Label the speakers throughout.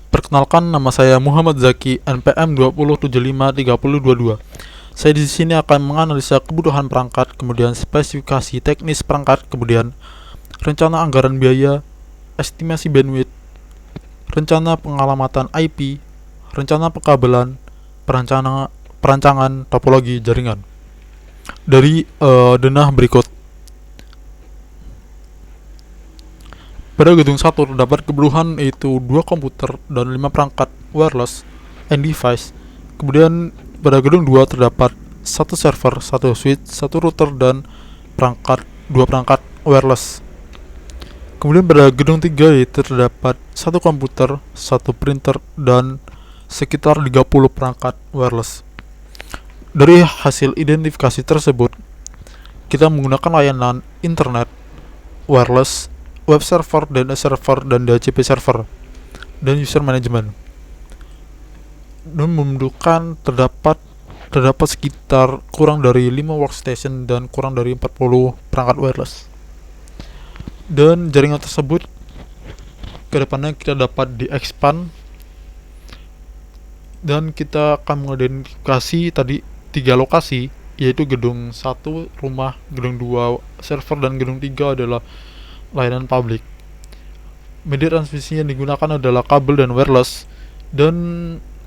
Speaker 1: Perkenalkan, nama saya Muhammad Zaki, NPM 20753022. Saya di sini akan menganalisa kebutuhan perangkat, kemudian spesifikasi teknis perangkat, kemudian rencana anggaran biaya, estimasi bandwidth, rencana pengalamatan IP, rencana pekabelan, perancangan topologi jaringan. Dari denah berikut. Pada gedung 1 terdapat kebutuhan yaitu 2 komputer dan 5 perangkat wireless and device. Kemudian pada gedung 2 terdapat 1 server, 1 switch, 1 router dan 2 perangkat wireless. Kemudian pada gedung 3 yaitu terdapat 1 komputer, 1 printer dan sekitar 30 perangkat wireless. Dari hasil identifikasi tersebut, kita menggunakan layanan internet, wireless, web server, DNS server, dan DHCP server, dan user management. Dan membutuhkan terdapat sekitar kurang dari 5 workstation dan kurang dari 40 perangkat wireless. Dan jaringan tersebut kedepannya kita dapat di-expand, dan kita akan mengidentifikasi tadi 3 lokasi, yaitu gedung 1 rumah, gedung 2 server, dan gedung 3 adalah layanan publik. Media transmisi yang digunakan adalah kabel dan wireless, dan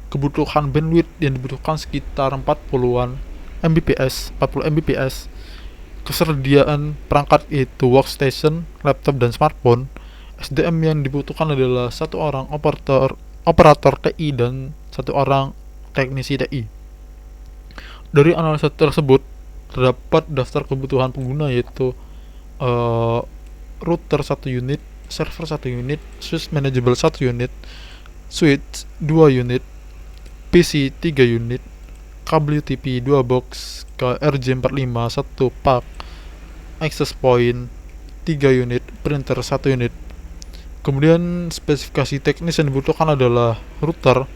Speaker 1: kebutuhan bandwidth yang dibutuhkan sekitar 40 Mbps. Kesediaan perangkat yaitu workstation, laptop, dan smartphone. SDM yang dibutuhkan adalah 1 orang operator TI dan 1 orang teknisi TI. Dari analisa tersebut terdapat daftar kebutuhan pengguna yaitu router 1 unit, server 1 unit, switch manageable 1 unit, switch 2 unit, PC 3 unit, kabel UTP 2 box ke RJ45 1 pak, access point 3 unit, printer 1 unit. Kemudian spesifikasi teknis yang dibutuhkan adalah router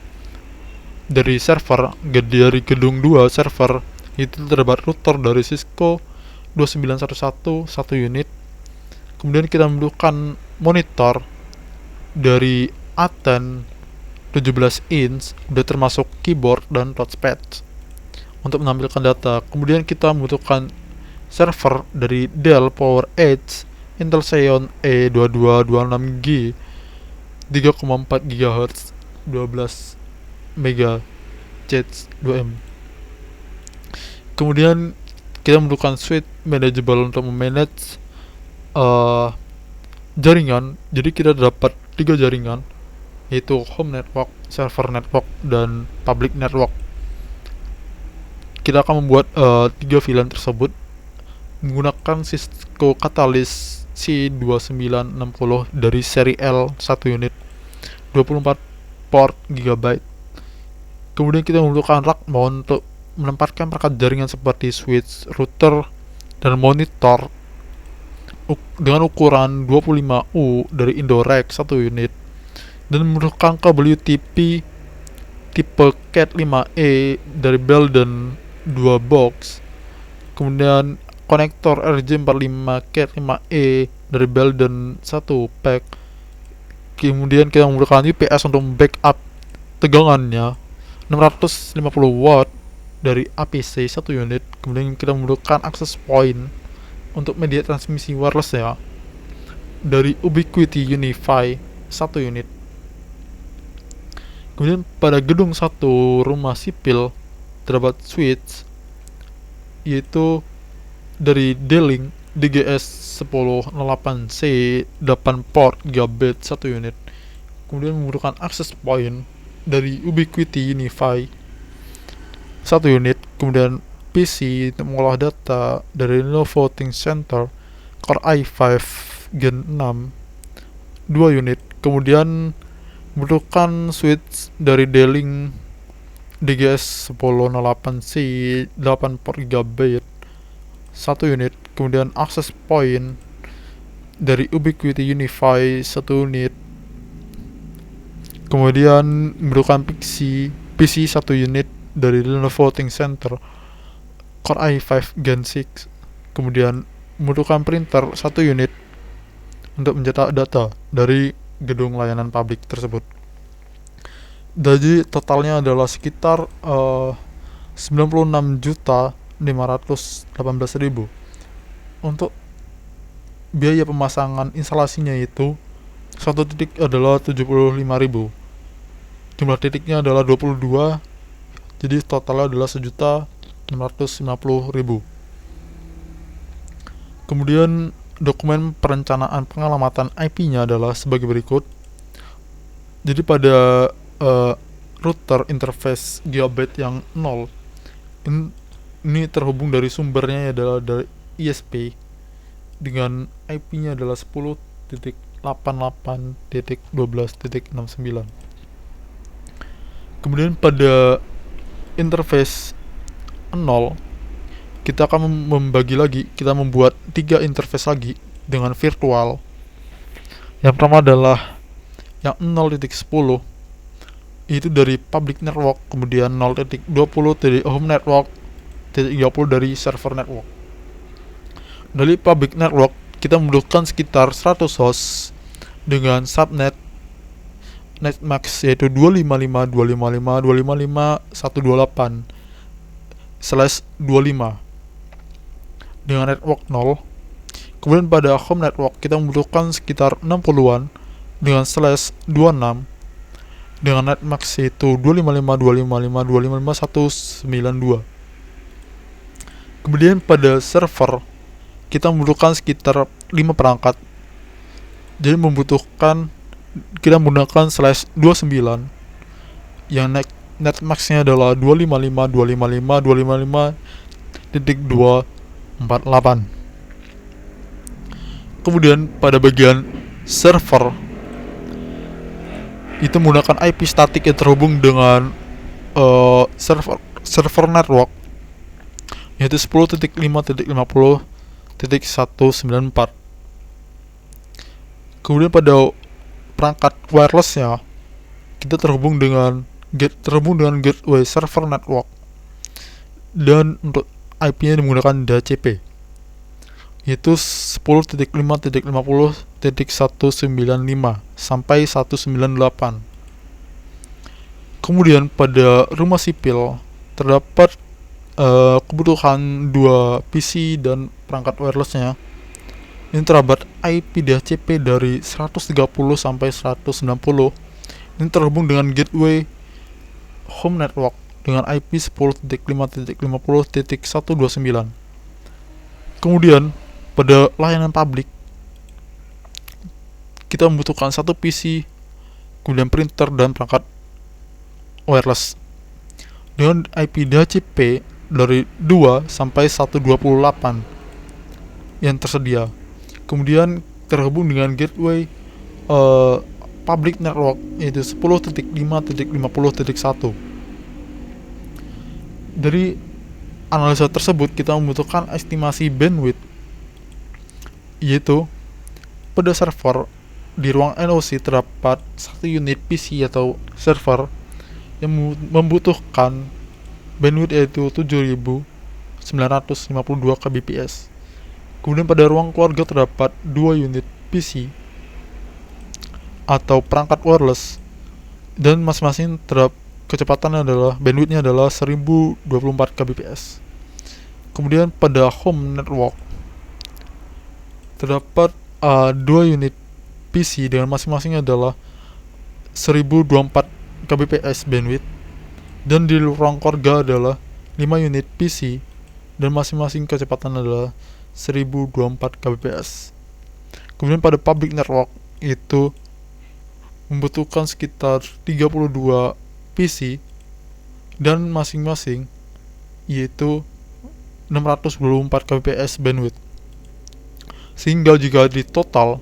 Speaker 1: dari gedung 2 server, itu terdapat router dari Cisco 2911 1 unit. Kemudian kita membutuhkan monitor dari Aten 17 inch, udah termasuk keyboard dan touchpad untuk menampilkan data. Kemudian kita membutuhkan server dari Dell PowerEdge Intel Xeon E2226G 3,4 GHz 12 MHz 2M. Kemudian kita membutuhkan switch manageable untuk memanage jaringan. Jadi kita dapat 3 jaringan, yaitu home network, server network, dan public network. Kita akan membuat 3 VLAN tersebut menggunakan Cisco Catalyst C2960 dari seri L 1 unit 24 port GB. Kemudian kita membutuhkan rack mount untuk menempatkan perangkat jaringan seperti switch, router, dan monitor dengan ukuran 25U dari Indorek 1 unit, dan membutuhkan kabel UTP tipe Cat5e dari Belden 2 box. Kemudian konektor RJ45 Cat5e dari Belden 1 pack. Kemudian kita membutuhkan UPS untuk backup tegangannya 650 watt dari APC 1 unit. Kemudian kita membutuhkan access point untuk media transmisi wireless ya dari Ubiquiti Unify 1 unit. Kemudian pada gedung 1 rumah sipil terdapat switch yaitu dari D-Link DGS 1008C 8 port gigabit 1 unit. Kemudian membutuhkan access point dari Ubiquiti Unify 1 unit. Kemudian PC untuk mengolah data dari Lenovo ThinkCentre Core i5 Gen 6 2 unit. Kemudian membutuhkan switch dari D-Link DGS 1008C 8 port GB 1 unit. Kemudian access point dari Ubiquiti Unify 1 unit. Kemudian membutuhkan PC 1 unit dari Lenovo ThinkCentre Core i5 Gen 6. Kemudian membutuhkan printer 1 unit untuk mencetak data dari gedung layanan publik tersebut. Jadi totalnya adalah sekitar 96.518.000. Untuk biaya pemasangan instalasinya itu satu titik adalah 75.000. Jumlah titiknya adalah 22, jadi totalnya adalah 1.650.000. Kemudian dokumen perencanaan pengalamatan IP-nya adalah sebagai berikut. Jadi pada router interface gigabit yang 0 ini terhubung dari sumbernya adalah dari ISP dengan IP-nya adalah 10.88.12.69. Kemudian pada interface 0 kita akan membagi lagi, kita membuat 3 interface lagi dengan virtual. Yang pertama adalah yang 0.10 itu dari public network, kemudian 0.20 dari home network, 30 dari server network. Dari public network kita membutuhkan sekitar 100 host dengan subnet netmax yaitu 255.255.255.128/25 dengan network 0. Kemudian pada home network kita membutuhkan sekitar 60-an dengan /26 dengan netmax yaitu 255.255.255.192. Kemudian pada server kita membutuhkan sekitar 5 perangkat. Jadi kita menggunakan /29 yang netmax-nya adalah 255.255.255.248. Kemudian pada bagian server itu menggunakan IP statik yang terhubung dengan server network yaitu 10.5.50.194. Kemudian pada perangkat wirelessnya kita terhubung dengan gateway server network, dan untuk IP-nya menggunakan DHCP yaitu 10.5.50.195 sampai 198. Kemudian pada rumah sipil terdapat kebutuhan 2 PC dan perangkat wirelessnya. Ini terdapat IP DHCP dari 130 sampai 190. Ini terhubung dengan gateway home network dengan IP 10.5.50.129. Kemudian pada layanan publik kita membutuhkan 1 PC, kemudian printer dan perangkat wireless dengan IP DHCP dari 2 sampai 128 yang tersedia. Kemudian terhubung dengan gateway public network yaitu 10.5.50.1. Dari analisa tersebut kita membutuhkan estimasi bandwidth yaitu pada server di ruang NOC terdapat 1 unit PC atau server yang membutuhkan bandwidth yaitu 7.952 kbps. Kemudian pada ruang keluarga terdapat 2 unit PC atau perangkat wireless dan masing-masing terdapat kecepatannya adalah bandwidthnya adalah 1024 kbps. Kemudian pada home network terdapat 2 unit PC dengan masing-masing adalah 1024 kbps bandwidth, dan di ruang keluarga adalah 5 unit PC dan masing-masing kecepatan adalah 1024 kbps. Kemudian pada public network itu membutuhkan sekitar 32 PC dan masing-masing yaitu 624 kbps bandwidth. Sehingga jika di total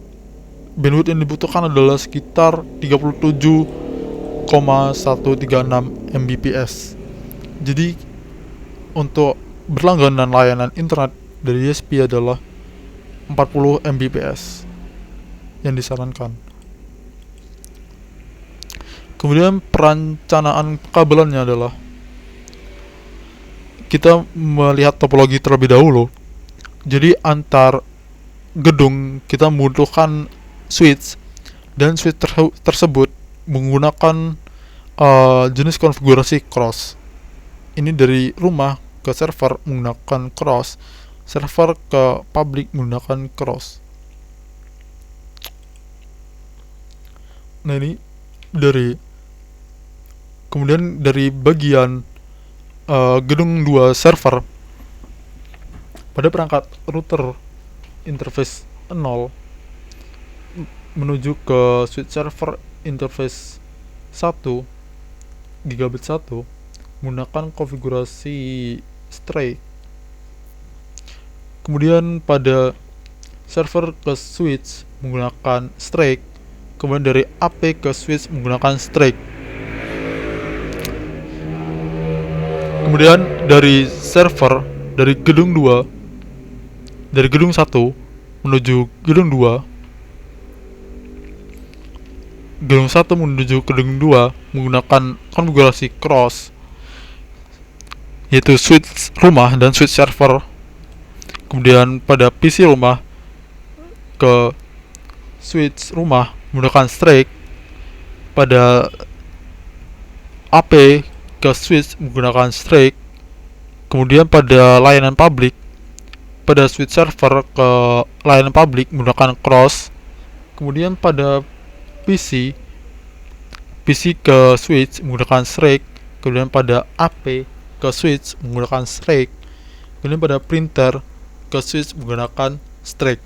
Speaker 1: bandwidth yang dibutuhkan adalah sekitar 37,136 Mbps. Jadi untuk berlangganan layanan internet dari ISP adalah 40 Mbps yang disarankan. Kemudian perencanaan kabelannya adalah kita melihat topologi terlebih dahulu. Jadi antar gedung kita membutuhkan switch, dan switch tersebut menggunakan jenis konfigurasi cross. Ini dari rumah ke server menggunakan cross, server ke public menggunakan cross. Nah ini dari kemudian dari bagian gedung 2 server pada perangkat router interface 0 menuju ke switch server interface 1 gigabit 1 menggunakan konfigurasi straight. Kemudian pada server ke switch menggunakan straight, kemudian dari AP ke switch menggunakan straight. Kemudian dari server dari gedung 2 dari gedung 1 menuju gedung 2 menuju gedung 2 menggunakan konfigurasi cross, yaitu switch rumah dan switch server. Kemudian pada PC rumah ke switch rumah menggunakan straight, pada AP ke switch menggunakan straight. Kemudian pada layanan public pada switch server ke layanan public menggunakan cross. Kemudian pada PC ke switch menggunakan straight. Kemudian pada AP ke switch menggunakan straight. Kemudian pada printer ke switch menggunakan straight.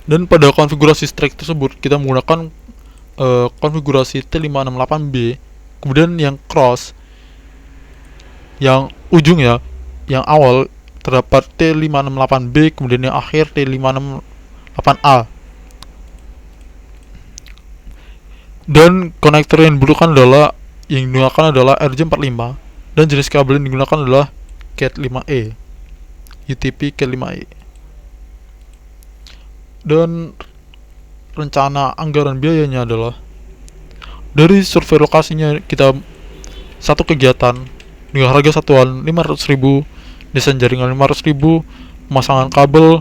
Speaker 1: Dan pada konfigurasi straight tersebut kita menggunakan konfigurasi T568B. Kemudian yang cross, yang ujung ya, yang awal terdapat T568B, kemudian yang akhir T568A. Dan konektor yang digunakan adalah RJ45, dan jenis kabel yang digunakan adalah Cat5e, UTP Cat5e. Dan rencana anggaran biayanya adalah dari survei lokasinya kita satu kegiatan dengan harga satuan 500.000, desain jaringan 500.000, pemasangan kabel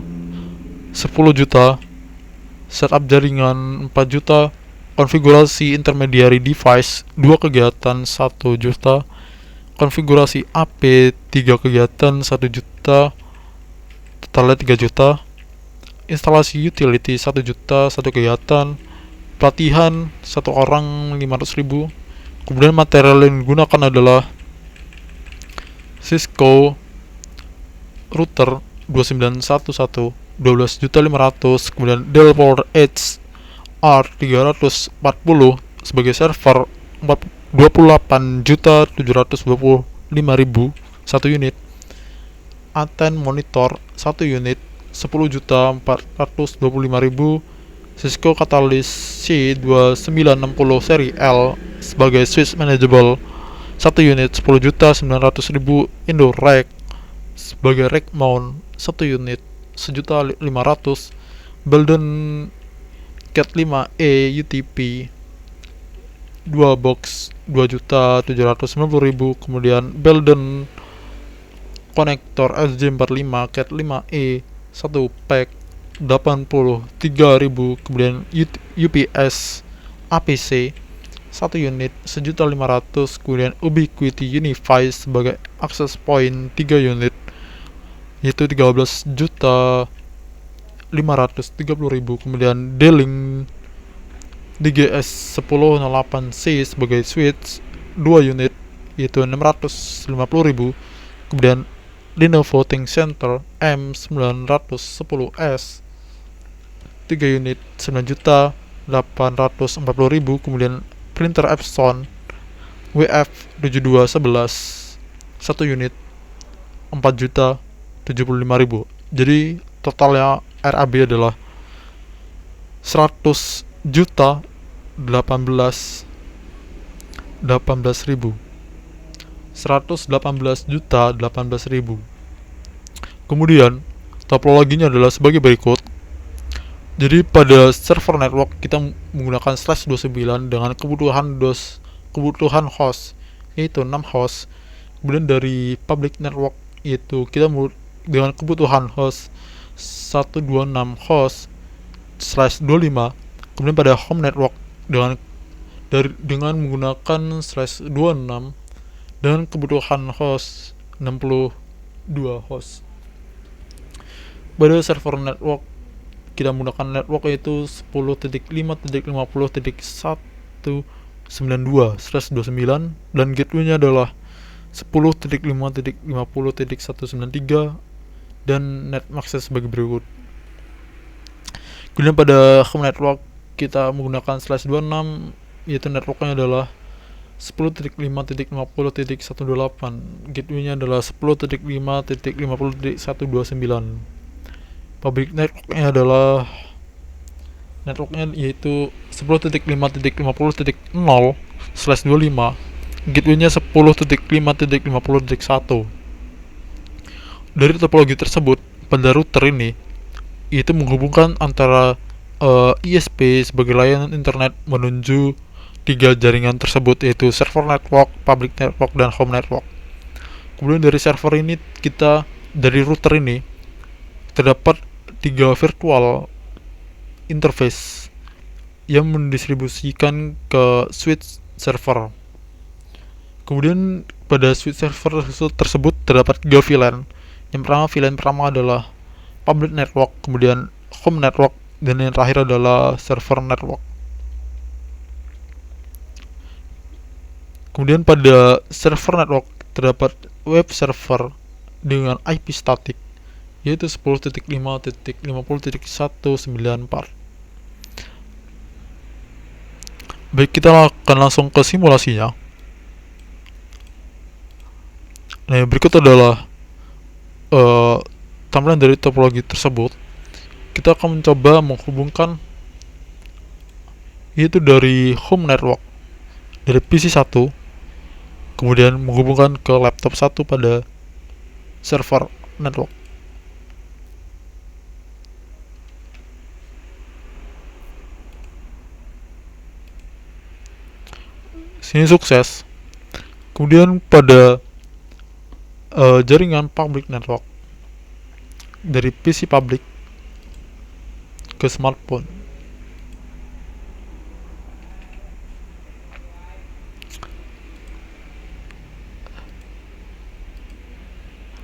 Speaker 1: 10 juta, setup jaringan 4 juta, konfigurasi intermediary device 2 kegiatan 1 juta, konfigurasi AP 3 kegiatan 1 juta, totalnya 3 juta, instalasi utility 1 juta 1 kegiatan, pelatihan 1 orang 500.000. Kemudian material yang digunakan adalah Cisco router 2911 12.500.000, kemudian Dell PowerEdge R340 sebagai server 28.725.000 1 unit, Aten monitor 1 unit 10.425.000, Cisco Catalyst C2960 seri L sebagai switch manageable 1 unit 10.900.000, Indo Rack sebagai rack mount 1 unit 1.500.000, Belden Cat5e UTP 2 box 2.790.000, kemudian Belden konektor SJ45 Cat5e 1 pack 83.000, kemudian UPS APC 1 unit 1.500.000, kemudian Ubiquiti Unify sebagai access point 3 unit yaitu 13.530.000, kemudian D-Link DGS 1008C sebagai switch 2 unit yaitu 650.000, kemudian Lenovo ThinkCenter M910S 3 unit 9.840.000, kemudian printer Epson WF7211 1 unit 4.075.000. Jadi totalnya RAB adalah 118.018.000. Kemudian topologinya adalah sebagai berikut. Jadi pada server network kita menggunakan /29 dengan kebutuhan host yaitu 6 host. Kemudian dari public network yaitu kita dengan kebutuhan host 126 host /25. Kemudian pada home network dengan dengan menggunakan /26 dan kebutuhan host 62 host. Pada server network kita menggunakan network yaitu 10.5.50.192/29 dan gateway-nya adalah 10.5.50.193 dan net access sebagai berikut. Kemudian pada home network kita menggunakan /26 yaitu networknya adalah 10.5.50.128, gateway-nya adalah 10.5.50.129. Public networknya yaitu 10.5.50.0/25, gateway-nya 10.5.50.1. Dari topologi tersebut, pada router ini itu menghubungkan antara ISP sebagai layanan internet menuju tiga jaringan tersebut, yaitu server network, public network, dan home network. Kemudian dari server ini dari router ini terdapat tiga virtual interface yang mendistribusikan ke switch server. Kemudian pada switch server tersebut terdapat tiga VLAN. VLAN pertama adalah public network, kemudian home network, dan yang terakhir adalah server network. Kemudian pada server network terdapat web server dengan IP statik yaitu 10.5.50.194. Baik, kita akan langsung ke simulasinya. Nah, yang berikut adalah tampilan dari topologi tersebut. Kita akan mencoba menghubungkan yaitu dari home network dari PC 1, kemudian menghubungkan ke laptop 1 pada server network. Sini sukses. Kemudian pada jaringan public network dari PC public ke smartphone.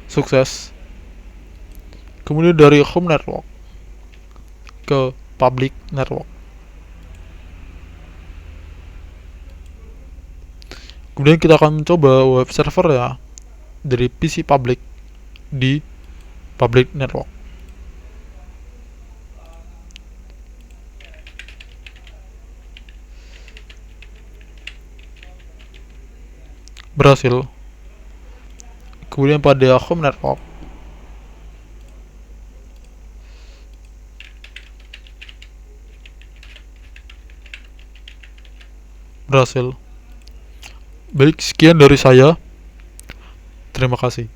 Speaker 1: Sukses. Kemudian dari home network ke public network. Kemudian kita akan mencoba web server ya dari PC public di public network. Berhasil. Kemudian pada home network berhasil. Baik, sekian dari saya. Terima kasih.